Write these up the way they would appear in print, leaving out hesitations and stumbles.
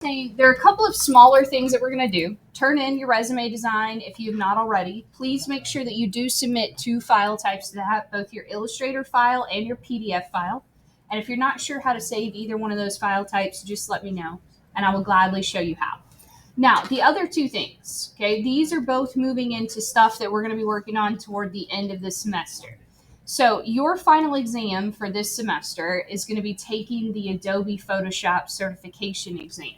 There are a couple of smaller things that we're going to do. Turn in your resume design if you have not already. Please make sure that you do submit two file types to that, both your Illustrator file and your PDF file. And if you're not sure how to save either one of those file types, just let me know and I will gladly show you how. Now, the other two things, okay, these are both moving into stuff that we're going to be working on toward the end of the semester. So your final exam for this semester is going to be taking the Adobe Photoshop certification exam.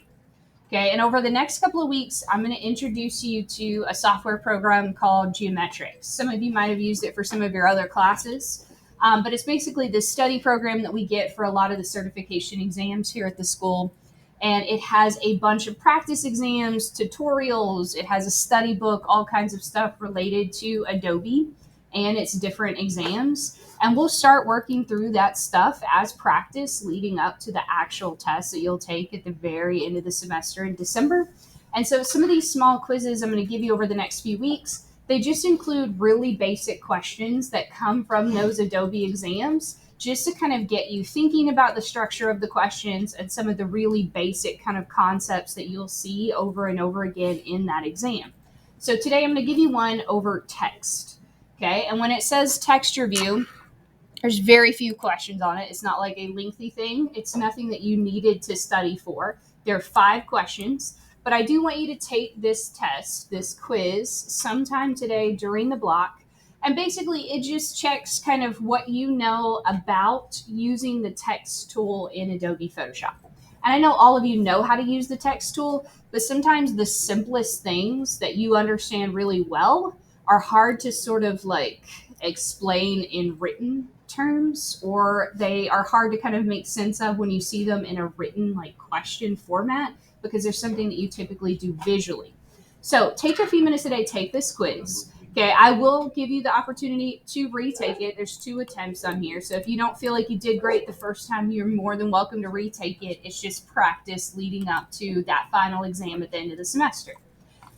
Okay, and over the next couple of weeks, I'm going to introduce you to a software program called Geometrics. Some of you might have used it for some of your other classes, but it's basically this study program that we get for a lot of the certification exams here at the school. And it has a bunch of practice exams, tutorials, it has a study book, all kinds of stuff related to Adobe and its different exams. And we'll start working through that stuff as practice leading up to the actual test that you'll take at the very end of the semester in December. And so some of these small quizzes I'm going to give you over the next few weeks, they just include really basic questions that come from those Adobe exams, just to kind of get you thinking about the structure of the questions and some of the really basic kind of concepts that you'll see over and over again in that exam. So today I'm going to give you one over text. Okay, and when it says text review, there's very few questions on it. It's not like a lengthy thing. It's nothing that you needed to study for. There are 5 questions, but I do want you to take this test, this quiz, sometime today during the block. And basically, it just checks kind of what you know about using the text tool in Adobe Photoshop. And I know all of you know how to use the text tool, but sometimes the simplest things that you understand really well are hard to sort of like explain in written terms, or they are hard to kind of make sense of when you see them in a written like question format, because there's something that you typically do visually. So take a few minutes today, take this quiz. Okay, I will give you the opportunity to retake it. There's 2 attempts on here. So if you don't feel like you did great the first time, you're more than welcome to retake it. It's just practice leading up to that final exam at the end of the semester.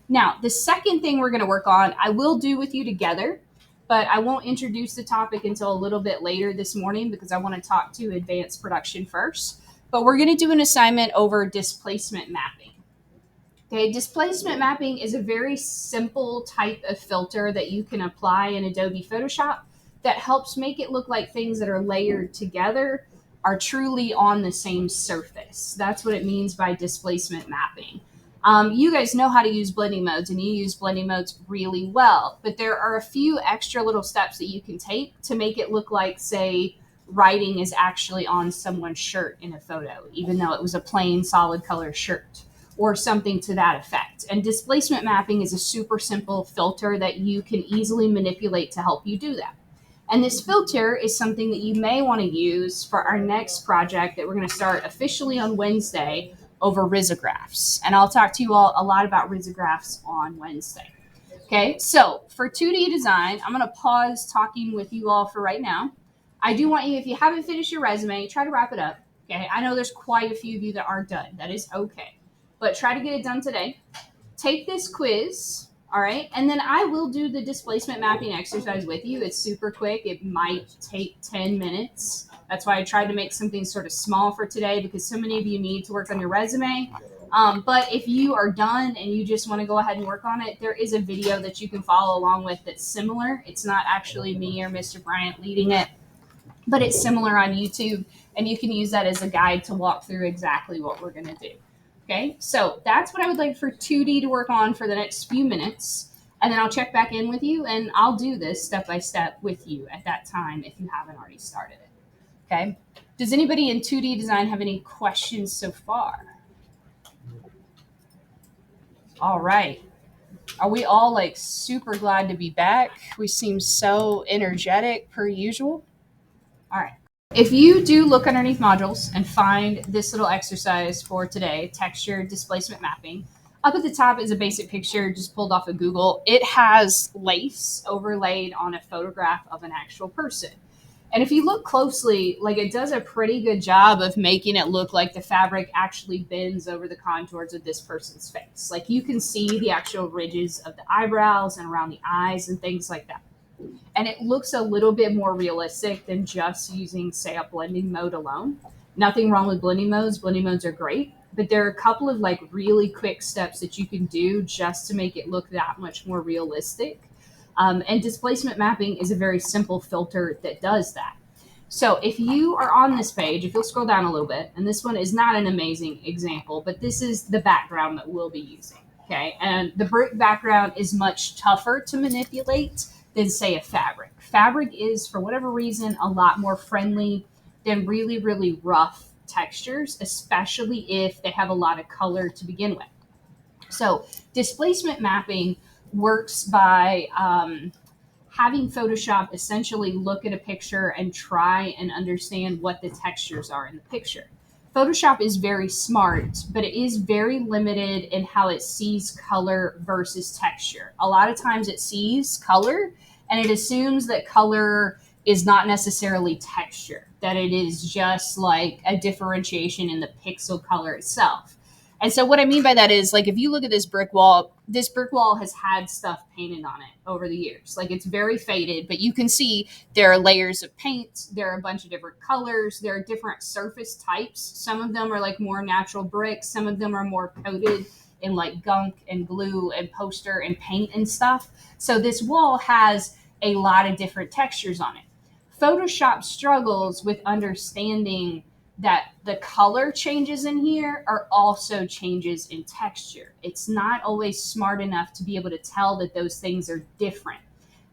Now, the second thing we're going to work on, I will do with you together, but I won't introduce the topic until a little bit later this morning because I want to talk to advanced production first. But we're going to do an assignment over displacement mapping. Okay, displacement mapping is a very simple type of filter that you can apply in Adobe Photoshop that helps make it look like things that are layered together are truly on the same surface. That's what it means by displacement mapping. You guys know how to use blending modes, and you use blending modes really well, but there are a few extra little steps that you can take to make it look like, say, writing is actually on someone's shirt in a photo, even though it was a plain solid color shirt, or something to that effect. And displacement mapping is a super simple filter that you can easily manipulate to help you do that. And this filter is something that you may want to use for our next project that we're going to start officially on Wednesday over risographs. And I'll talk to you all a lot about risographs on Wednesday. Okay, so for 2D design, I'm going to pause talking with you all for right now. I do want you, if you haven't finished your resume, try to wrap it up. Okay, I know there's quite a few of you that aren't done. That is okay. But try to get it done today. Take this quiz, all right? And then I will do the displacement mapping exercise with you. It's super quick. It might take 10 minutes. That's why I tried to make something sort of small for today, because so many of you need to work on your resume. But if you are done and you just want to go ahead and work on it, there is a video that you can follow along with that's similar. It's not actually me or Mr. Bryant leading it, but it's similar on YouTube, and you can use that as a guide to walk through exactly what we're going to do. Okay, so that's what I would like for 2D to work on for the next few minutes, and then I'll check back in with you, and I'll do this step by step with you at that time if you haven't already started it. Okay, does anybody in 2D design have any questions so far? All right. Are we all like super glad to be back? We seem so energetic per usual. All right. If you do look underneath modules and find this little exercise for today, texture displacement mapping, up at the top is a basic picture just pulled off of Google. It has lace overlaid on a photograph of an actual person. And if you look closely, like it does a pretty good job of making it look like the fabric actually bends over the contours of this person's face. Like you can see the actual ridges of the eyebrows and around the eyes and things like that. And it looks a little bit more realistic than just using, say, a blending mode alone. Nothing wrong with blending modes. Blending modes are great. but there are a couple of like really quick steps that you can do just to make it look that much more realistic. And displacement mapping is a very simple filter that does that. So if you are on this page, if you'll scroll down a little bit, and this one is not an amazing example, but this is the background that we'll be using. Okay. And the brick background is much tougher to manipulate than, say, a fabric. Fabric is, for whatever reason, a lot more friendly than really, really rough textures, especially if they have a lot of color to begin with. So displacement mapping works by having Photoshop essentially look at a picture and try and understand what the textures are in the picture. Photoshop is very smart, but it is very limited in how it sees color versus texture. A lot of times it sees color and it assumes that color is not necessarily texture, that it is just like a differentiation in the pixel color itself. And so what I mean by that is, like, if you look at this brick wall has had stuff painted on it over the years. Like, it's very faded, but you can see there are layers of paint. There are a bunch of different colors. There are different surface types. Some of them are like more natural bricks. Some of them are more coated in like gunk and glue and poster and paint and stuff. So this wall has a lot of different textures on it. Photoshop struggles with understanding that the color changes in here are also changes in texture. It's not always smart enough to be able to tell that those things are different.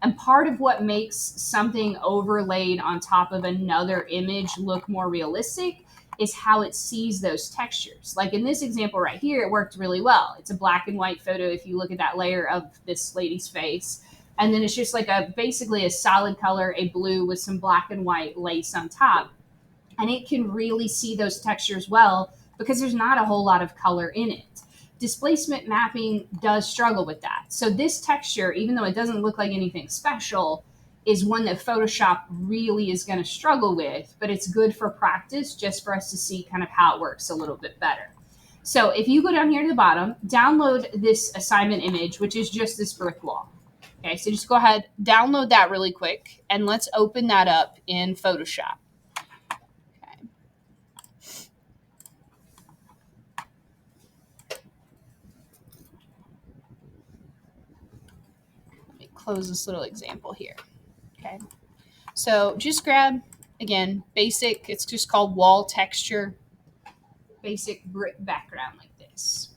And part of what makes something overlaid on top of another image look more realistic is how it sees those textures. Like in this example right here, it worked really well. It's a black and white photo if you look at that layer of this lady's face. And then it's just like basically a solid color, a blue with some black and white lace on top. And it can really see those textures well because there's not a whole lot of color in it. Displacement mapping does struggle with that. So this texture, even though it doesn't look like anything special, is one that Photoshop really is going to struggle with, but it's good for practice just for us to see kind of how it works a little bit better. So if you go down here to the bottom, download this assignment image, which is just this brick wall. Okay, so just go ahead, download that really quick, and let's open that up in Photoshop. Close this little example here. Okay. So just grab, again, basic, it's just called wall texture, basic brick background like this.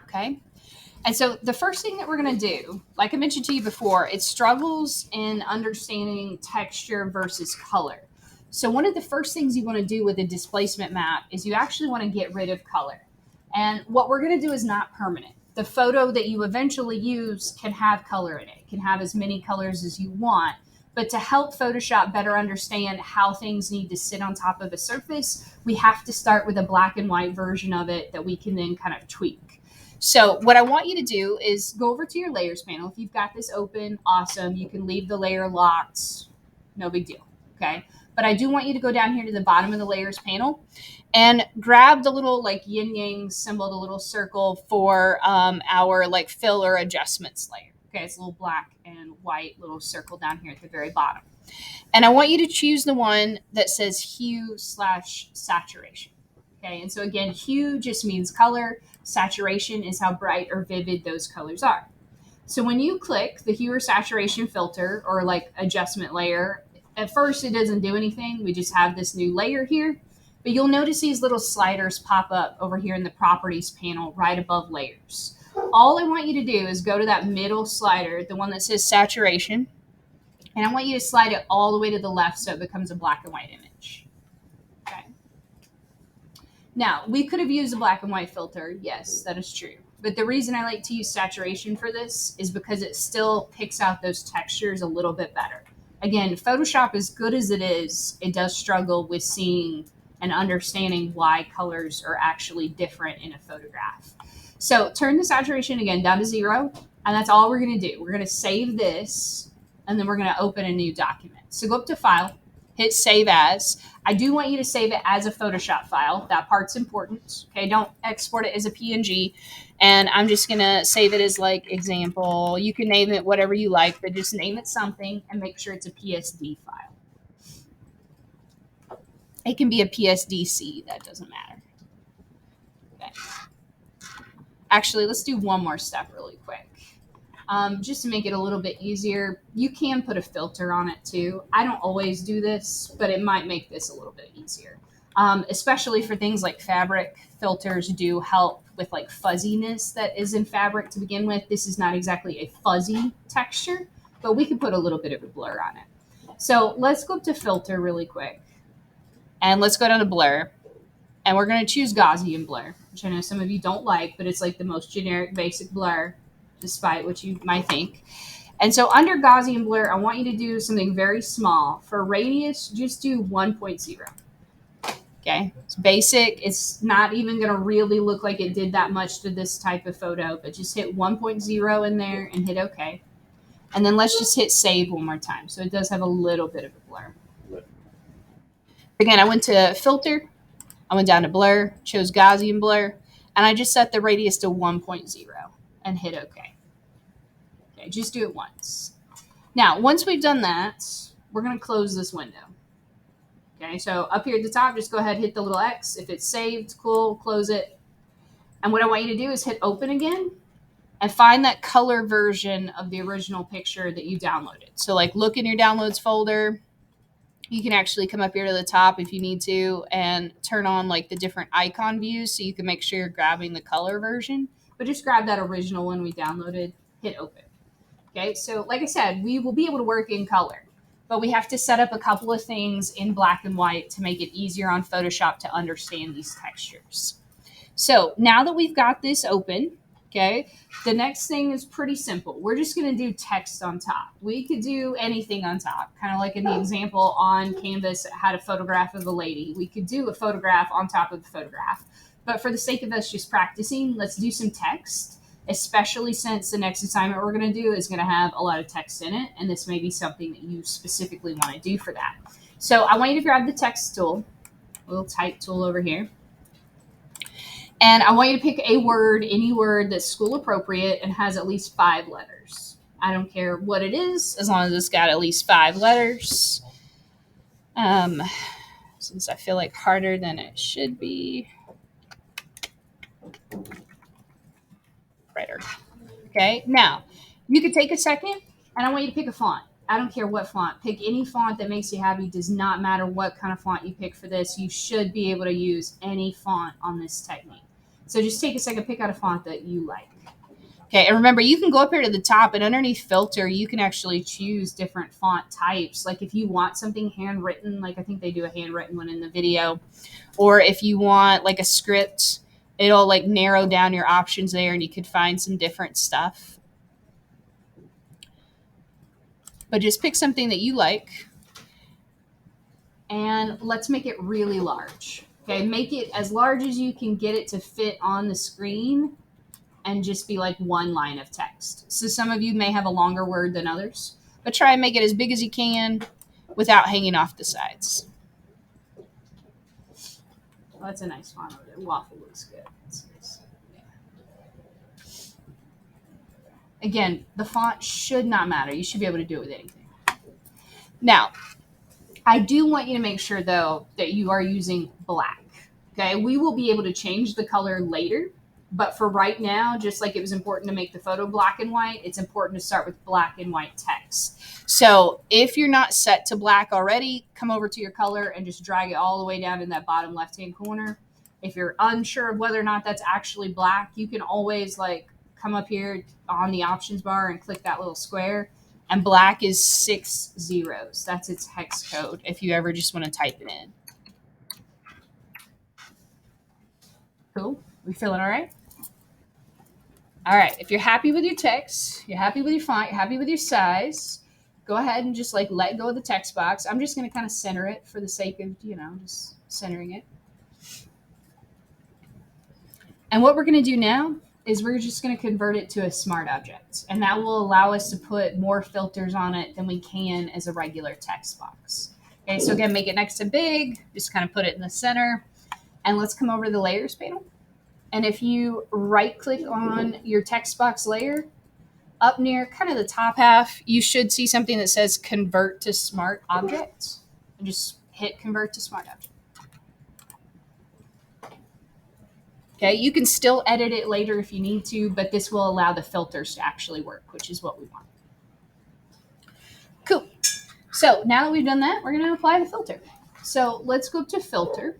Okay. And so the first thing that we're going to do, like I mentioned to you before, it struggles in understanding texture versus color. So one of the first things you want to do with a displacement map is you actually want to get rid of color. And what we're going to do is not permanent. The photo that you eventually use can have color in it, can have as many colors as you want. But to help Photoshop better understand how things need to sit on top of a surface, we have to start with a black and white version of it that we can then kind of tweak. So what I want you to do is go over to your layers panel. If you've got this open, awesome. You can leave the layer locked. No big deal. Okay. But I do want you to go down here to the bottom of the layers panel and grab the little like yin yang symbol, the little circle for our like fill or adjustments layer. Okay. It's a little black and white little circle down here at the very bottom. And I want you to choose the one that says hue/saturation. Okay. And so again, hue just means color. Saturation is how bright or vivid those colors are. So when you click the hue or saturation filter or like adjustment layer, at first it doesn't do anything. We just have this new layer here, but you'll notice these little sliders pop up over here in the properties panel right above layers. All I want you to do is go to that middle slider, the one that says saturation, and I want you to slide it all the way to the left so it becomes a black and white image. Okay. Now, we could have used a black and white filter. Yes, that is true. But the reason I like to use saturation for this is because it still picks out those textures a little bit better. Again, Photoshop, as good as it is, it does struggle with seeing and understanding why colors are actually different in a photograph. So turn the saturation again down to 0, and that's all we're going to do. We're going to save this, and then we're going to open a new document. So go up to File, hit Save As. I do want you to save it as a Photoshop file. That part's important. Okay, don't export it as a PNG. And I'm just going to save it as like example. You can name it whatever you like, but just name it something and make sure it's a PSD file. It can be a PSDC, that doesn't matter. Okay. Actually, let's do one more step really quick. Just to make it a little bit easier, you can put a filter on it too. I don't always do this, but it might make this a little bit easier. Especially for things like fabric, filters do help with like fuzziness that is in fabric to begin with. This is not exactly a fuzzy texture, but we could put a little bit of a blur on it. So let's go up to filter really quick. And let's go down to blur. And we're going to choose Gaussian blur, which I know some of you don't like, but it's like the most generic basic blur, despite what you might think. And so under Gaussian blur, I want you to do something very small. For radius, just do 1.0. Okay, it's basic. It's not even going to really look like it did that much to this type of photo, but just hit 1.0 in there and hit OK. And then let's just hit save one more time. So it does have a little bit of a blur. Again, I went to filter. I went down to blur, chose Gaussian blur, and I just set the radius to 1.0 and hit OK. Okay, just do it once. Now, once we've done that, we're going to close this window. Okay, so up here at the top, just go ahead and hit the little X. If it's saved, cool, close it. And what I want you to do is hit open again and find that color version of the original picture that you downloaded. So like look in your downloads folder. You can actually come up here to the top if you need to and turn on like the different icon views so you can make sure you're grabbing the color version. But just grab that original one we downloaded, hit open. Okay, so like I said, we will be able to work in color, but we have to set up a couple of things in black and white to make it easier on Photoshop to understand these textures. So now that we've got this open, okay, the next thing is pretty simple. We're just going to do text on top. We could do anything on top, kind of like in the example on Canvas, it had a photograph of a lady. We could do a photograph on top of the photograph. But for the sake of us just practicing, let's do some text, especially since the next assignment we're going to do is going to have a lot of text in it. And this may be something that you specifically want to do for that. So I want you to grab the text tool, a little type tool over here. And I want you to pick a word, any word that's school appropriate and has at least 5 letters. I don't care what it is, as long as it's got at least 5 letters. Since I feel like harder than it should be. Brighter. Okay, now you could take a second and I want you to pick a font. I don't care what font. Pick any font that makes you happy. Does not matter what kind of font you pick for this. You should be able to use any font on this technique. So just take a second, pick out a font that you like. Okay, and remember, you can go up here to the top and underneath filter, you can actually choose different font types. Like if you want something handwritten, like I think they do a handwritten one in the video, or if you want like a script, it'll like narrow down your options there and you could find some different stuff. But just pick something that you like and let's make it really large. Okay, make it as large as you can get it to fit on the screen and just be like one line of text. So some of you may have a longer word than others, but try and make it as big as you can without hanging off the sides. Well, that's a nice font over there. Waffle looks good. Again, the font should not matter. You should be able to do it with anything. Now, I do want you to make sure, though, that you are using black. Okay, we will be able to change the color later, but for right now, just like it was important to make the photo black and white, it's important to start with black and white text. So if you're not set to black already, come over to your color and just drag it all the way down in that bottom left-hand corner. If you're unsure of whether or not that's actually black, you can always like come up here on the options bar and click that little square. And black is 6 zeros. That's its hex code if you ever just want to type it in. Cool. We feeling all right? All right. If you're happy with your text, you're happy with your font, you're happy with your size, go ahead and just like let go of the text box. I'm just going to kind of center it for the sake of, just centering it. And what we're going to do now is we're just going to convert it to a smart object. And that will allow us to put more filters on it than we can as a regular text box. Okay, so again, make it next to big, just kind of put it in the center. And let's come over to the layers panel. And if you right click on your text box layer, up near kind of the top half, you should see something that says convert to smart object. And just hit convert to smart object. Okay, you can still edit it later if you need to, but this will allow the filters to actually work, which is what we want. Cool. So now that we've done that, we're going to apply the filter. So let's go to filter.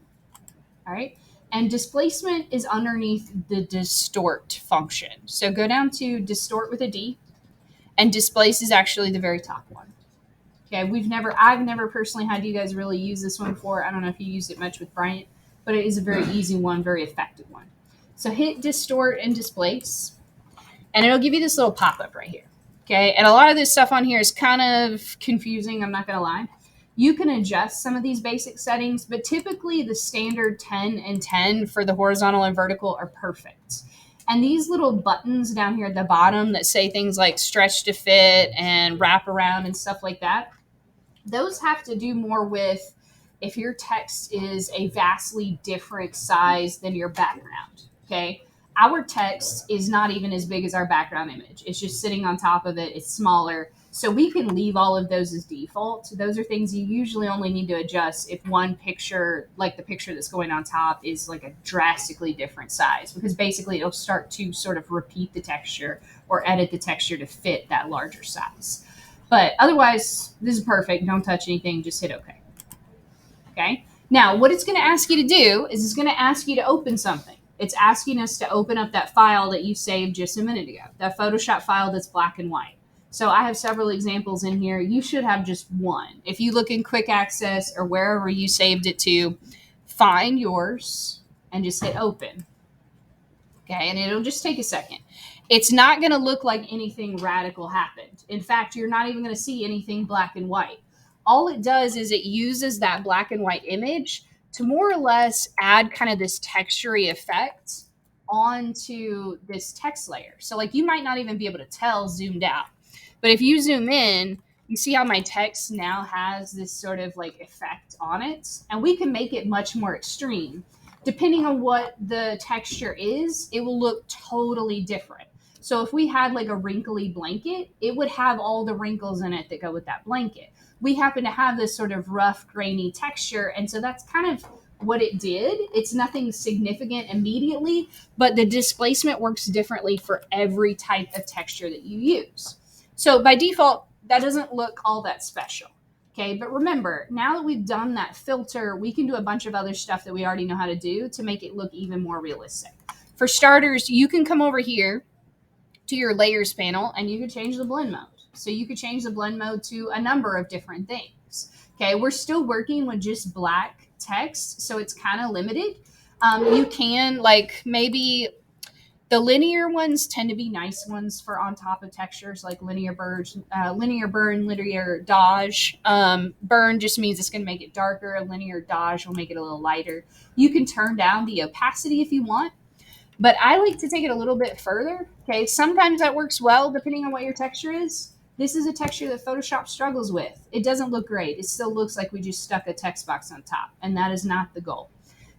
All right. And displacement is underneath the distort function. So go down to distort with a D, and displace is actually the very top one. Okay, I've never personally had you guys really use this one before. I don't know if you used it much with Bryant, but it is a very easy one, very effective one. So hit distort and displace, and it'll give you this little pop-up right here. Okay, and a lot of this stuff on here is kind of confusing, I'm not gonna lie. You can adjust some of these basic settings, but typically the standard 10 and 10 for the horizontal and vertical are perfect. And these little buttons down here at the bottom that say things like stretch to fit and wrap around and stuff like that, those have to do more with if your text is a vastly different size than your background. Okay. Our text is not even as big as our background image. It's just sitting on top of it. It's smaller. So we can leave all of those as default. Those are things you usually only need to adjust if one picture, like the picture that's going on top, is like a drastically different size, because basically it'll start to sort of repeat the texture or edit the texture to fit that larger size. But otherwise, this is perfect. Don't touch anything. Just hit OK. Okay. Now, what it's going to ask you to do is it's going to ask you to open something. It's asking us to open up that file that you saved just a minute ago, that Photoshop file that's black and white. So I have several examples in here. You should have just one. If you look in quick access or wherever you saved it to, find yours and just hit open. Okay, and it'll just take a second. It's not going to look like anything radical happened. In fact, you're not even going to see anything black and white. All it does is it uses that black and white image to more or less add kind of this textury effect onto this text layer. So like you might not even be able to tell zoomed out. But if you zoom in, you see how my text now has this sort of like effect on it, and we can make it much more extreme. Depending on what the texture is, it will look totally different. So if we had like a wrinkly blanket, it would have all the wrinkles in it that go with that blanket. We happen to have this sort of rough, grainy texture, and so that's kind of what it did. It's nothing significant immediately, but the displacement works differently for every type of texture that you use. So by default, that doesn't look all that special. Okay, but remember, now that we've done that filter, we can do a bunch of other stuff that we already know how to do to make it look even more realistic. For starters, you can come over here to your layers panel and you can change the blend mode. So you could change the blend mode to a number of different things. Okay, we're still working with just black text, so it's kind of limited. You can like maybe the linear ones tend to be nice ones for on top of textures like linear burn, linear dodge. Burn just means it's going to make it darker. Linear dodge will make it a little lighter. You can turn down the opacity if you want, but I like to take it a little bit further. Okay, sometimes that works well depending on what your texture is. This is a texture that Photoshop struggles with. It doesn't look great. It still looks like we just stuck a text box on top, and that is not the goal.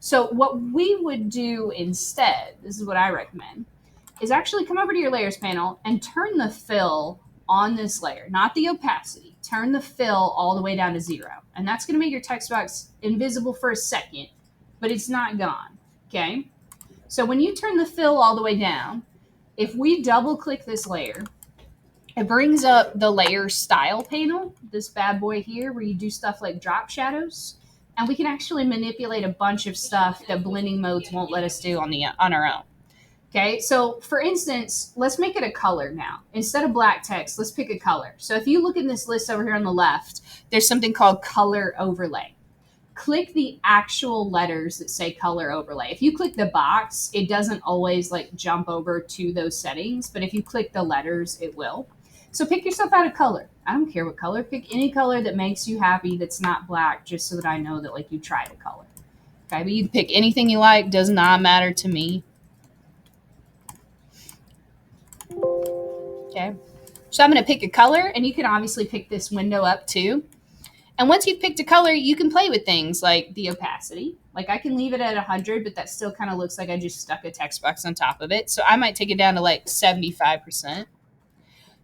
So what we would do instead, this is what I recommend, is actually come over to your layers panel and turn the fill on this layer, not the opacity. Turn the fill all the way down to 0. And that's going to make your text box invisible for a second, but it's not gone. Okay? So when you turn the fill all the way down, if we double click this layer, it brings up the layer style panel, this bad boy here, where you do stuff like drop shadows. And we can actually manipulate a bunch of stuff that blending modes won't let us do on our own. Okay, so for instance, let's make it a color now. Instead of black text, let's pick a color. So if you look in this list over here on the left, there's something called color overlay. Click the actual letters that say color overlay. If you click the box, it doesn't always like jump over to those settings, but if you click the letters, it will. So pick yourself out a color. I don't care what color. Pick any color that makes you happy that's not black, just so that I know that like you tried a color. Okay, but you can pick anything you like. Does not matter to me. Okay, so I'm going to pick a color, and you can obviously pick this window up too. And once you've picked a color, you can play with things like the opacity. Like I can leave it at 100, but that still kind of looks like I just stuck a text box on top of it. So I might take it down to like 75%.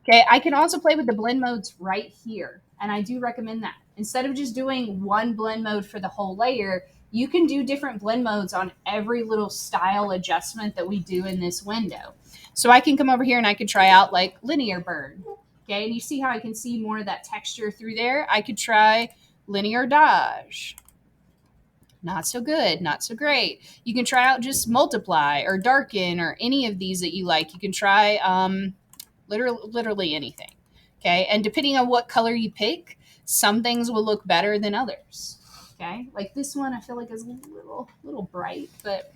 Okay, I can also play with the blend modes right here, and I do recommend that. Instead of just doing one blend mode for the whole layer, You can do different blend modes on every little style adjustment that we do in this window. So I can come over here and I could try out like linear burn. Okay, and you see how I can see more of that texture through there? I could try linear dodge. Not so good, not so great. You can try out just multiply or darken or any of these that you like. You can try literally anything. Okay, and depending on what color you pick, some things will look better than others. Okay, like this one I feel like is a little bright, but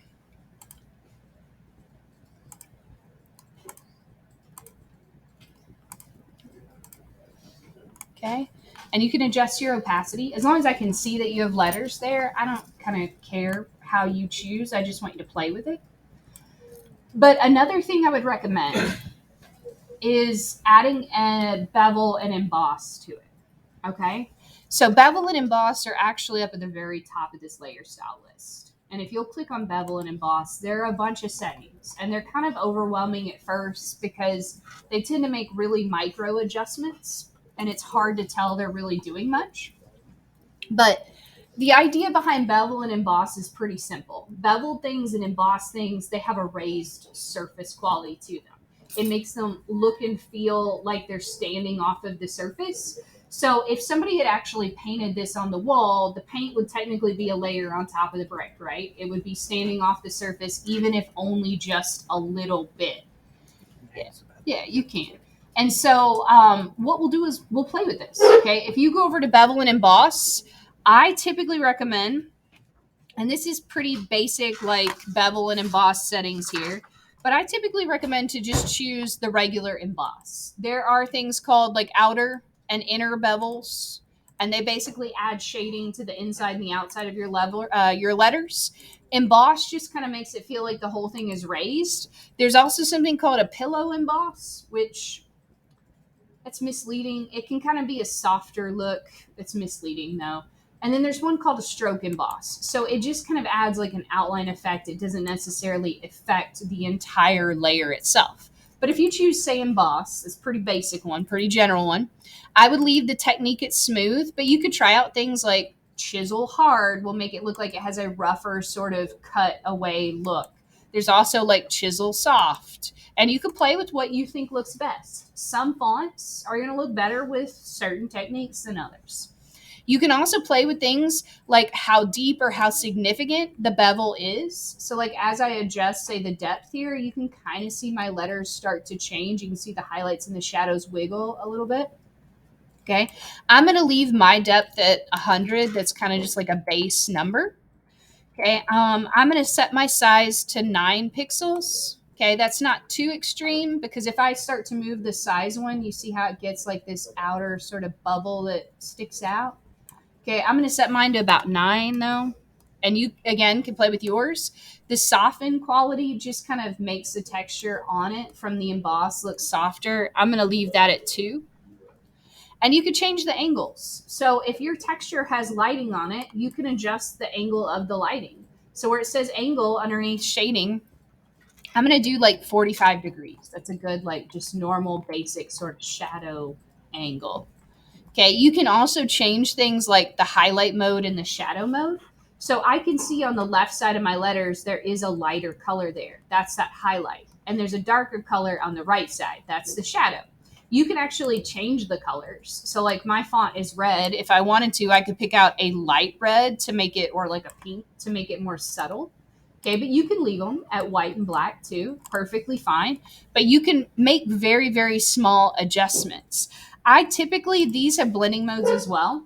okay. And you can adjust your opacity. As long as I can see that you have letters there, I don't kind of care how you choose. I just want you to play with it. But another thing I would recommend is adding a bevel and emboss to it. Okay. So bevel and emboss are actually up at the very top of this layer style list. And if you'll click on bevel and emboss, there are a bunch of settings and they're kind of overwhelming at first because they tend to make really micro adjustments and it's hard to tell they're really doing much. But the idea behind bevel and emboss is pretty simple. Beveled things and embossed things, they have a raised surface quality to them. It makes them look and feel like they're standing off of the surface. So if somebody had actually painted this on the wall, the paint would technically be a layer on top of the brick, right? It would be standing off the surface, even if only just a little bit. Yeah, you can. And so what we'll do is we'll play with this. Okay. If you go over to bevel and emboss, I typically recommend, and this is pretty basic, like bevel and emboss settings here, but I typically recommend to just choose the regular emboss. There are things called like outer and inner bevels, and they basically add shading to the inside and the outside of your letters. Emboss just kind of makes it feel like the whole thing is raised. There's also something called a pillow emboss, which that's misleading. It can kind of be a softer look. It's misleading though. And then there's one called a stroke emboss. So it just kind of adds like an outline effect. It doesn't necessarily affect the entire layer itself. But if you choose, say, emboss, it's a pretty basic one, pretty general one. I would leave the technique at smooth, but you could try out things like chisel hard will make it look like it has a rougher sort of cut away look. There's also like chisel soft, and you can play with what you think looks best. Some fonts are going to look better with certain techniques than others. You can also play with things like how deep or how significant the bevel is. So like as I adjust, say, the depth here, you can kind of see my letters start to change. You can see the highlights and the shadows wiggle a little bit. Okay. I'm going to leave my depth at 100. That's kind of just like a base number. Okay, I'm going to set my size to 9 pixels. Okay, that's not too extreme because if I start to move the size one, you see how it gets like this outer sort of bubble that sticks out. Okay, I'm going to set mine to about 9 though. And you, again, can play with yours. The soften quality just kind of makes the texture on it from the emboss look softer. I'm going to leave that at 2. And you can change the angles. So if your texture has lighting on it, you can adjust the angle of the lighting. So where it says angle underneath shading, I'm going to do like 45 degrees. That's a good, like, just normal, basic sort of shadow angle. Okay, you can also change things like the highlight mode and the shadow mode. So I can see on the left side of my letters, there is a lighter color there. That's that highlight. And there's a darker color on the right side. That's the shadow. You can actually change the colors. So like my font is red. If I wanted to, I could pick out a light red to make it, or like a pink to make it more subtle. Okay, but you can leave them at white and black too, perfectly fine. But you can make very, very small adjustments. These have blending modes as well.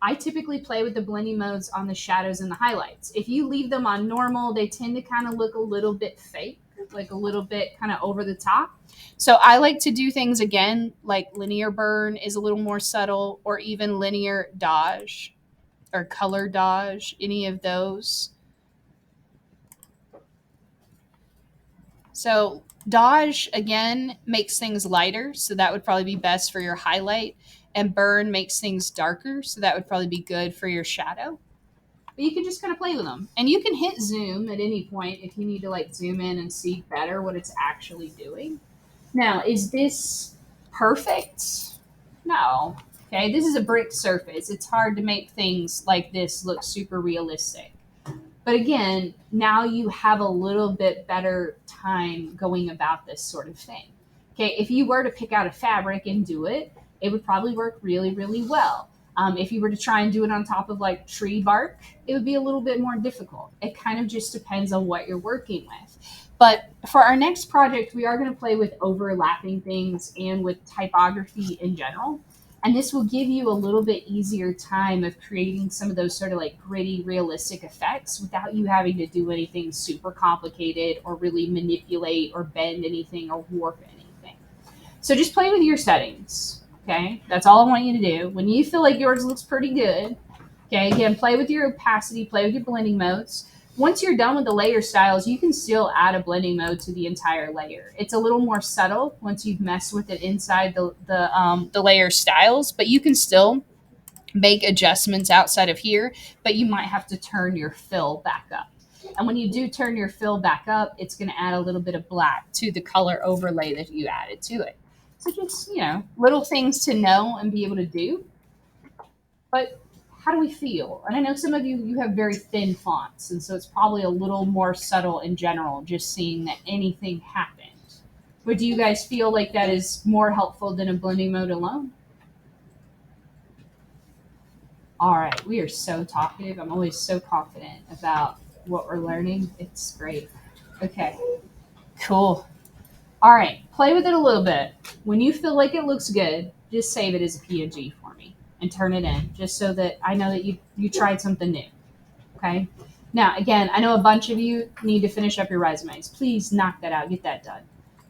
I typically play with the blending modes on the shadows and the highlights. If you leave them on normal, they tend to kind of look a little bit fake, like a little bit kind of over the top. So I like to do things again, like linear burn is a little more subtle, or even linear dodge or color dodge, any of those. So dodge, again, makes things lighter. So that would probably be best for your highlight. And burn makes things darker. So that would probably be good for your shadow. But you can just kind of play with them. And you can hit zoom at any point if you need to like zoom in and see better what it's actually doing. Now, is this perfect? No. Okay, this is a brick surface. It's hard to make things like this look super realistic. But again, now you have a little bit better time going about this sort of thing. Okay, if you were to pick out a fabric and do it, it would probably work really, really well. If you were to try and do it on top of like tree bark, it would be a little bit more difficult. It kind of just depends on what you're working with. But for our next project, we are going to play with overlapping things and with typography in general. And this will give you a little bit easier time of creating some of those sort of like gritty, realistic effects without you having to do anything super complicated or really manipulate or bend anything or warp anything. So just play with your settings. Okay, that's all I want you to do. When you feel like yours looks pretty good, okay, again, play with your opacity, play with your blending modes. Once you're done with the layer styles, you can still add a blending mode to the entire layer. It's a little more subtle once you've messed with it inside the layer styles, but you can still make adjustments outside of here, but you might have to turn your fill back up. And when you do turn your fill back up, it's going to add a little bit of black to the color overlay that you added to it. So just, little things to know and be able to do. But how do we feel? And I know some of you have very thin fonts, and so it's probably a little more subtle in general, just seeing that anything happened. But do you guys feel like that is more helpful than a blending mode alone? All right, we are so talkative. I'm always so confident about what we're learning. It's great. Okay, cool. All right, play with it a little bit. When you feel like it looks good, just save it as a PNG for me and turn it in, just so that I know that you tried something new. Okay. Now, again, I know a bunch of you need to finish up your resumes. Please knock that out. Get that done.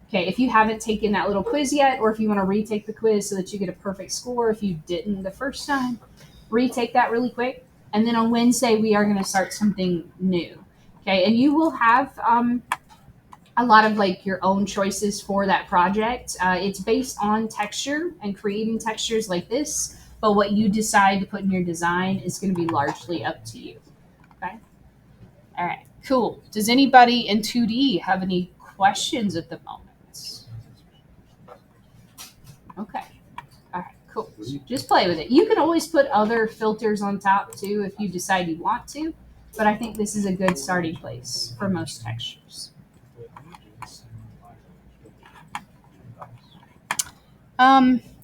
Okay. If you haven't taken that little quiz yet, or if you want to retake the quiz so that you get a perfect score if you didn't the first time, retake that really quick. And then on Wednesday, we are going to start something new. Okay. And you will have a lot of like your own choices for that project. It's based on texture and creating textures like this, but what you decide to put in your design is going to be largely up to you. Okay. All right. Cool. Does anybody in 2D have any questions at the moment? Okay. All right. Cool. Just play with it. You can always put other filters on top too if you decide you want to, but I think this is a good starting place for most textures.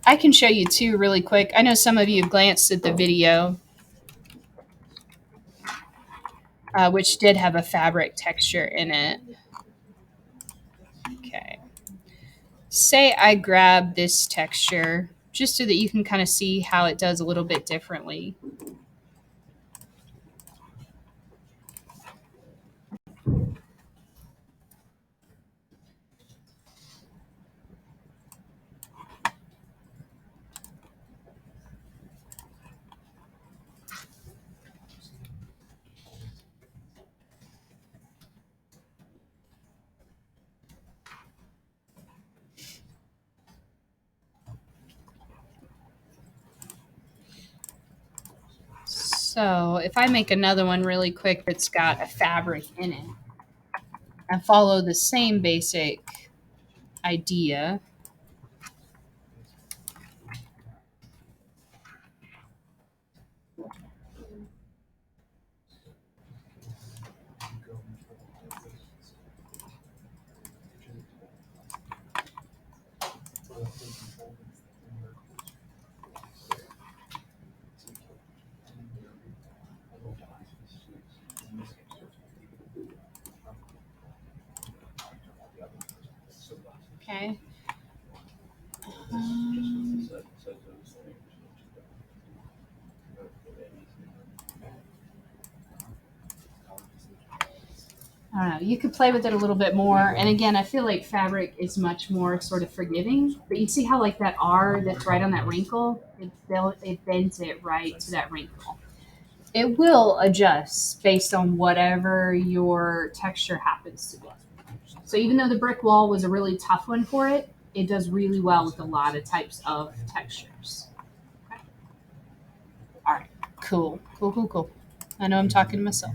I can show you two really quick. I know some of you have glanced at the video, which did have a fabric texture in it. Okay. Say I grab this texture just so that you can kind of see how it does a little bit differently. So if I make another one really quick that's got a fabric in it and follow the same basic idea. Okay. I don't know. You could play with it a little bit more. And again, I feel like fabric is much more sort of forgiving. But you see how like that R that's right on that wrinkle, it bends it right to that wrinkle. It will adjust based on whatever your texture happens to be. So even though the brick wall was a really tough one for it, it does really well with a lot of types of textures. Okay. All right. Cool. Cool, cool, cool. I know I'm talking to myself.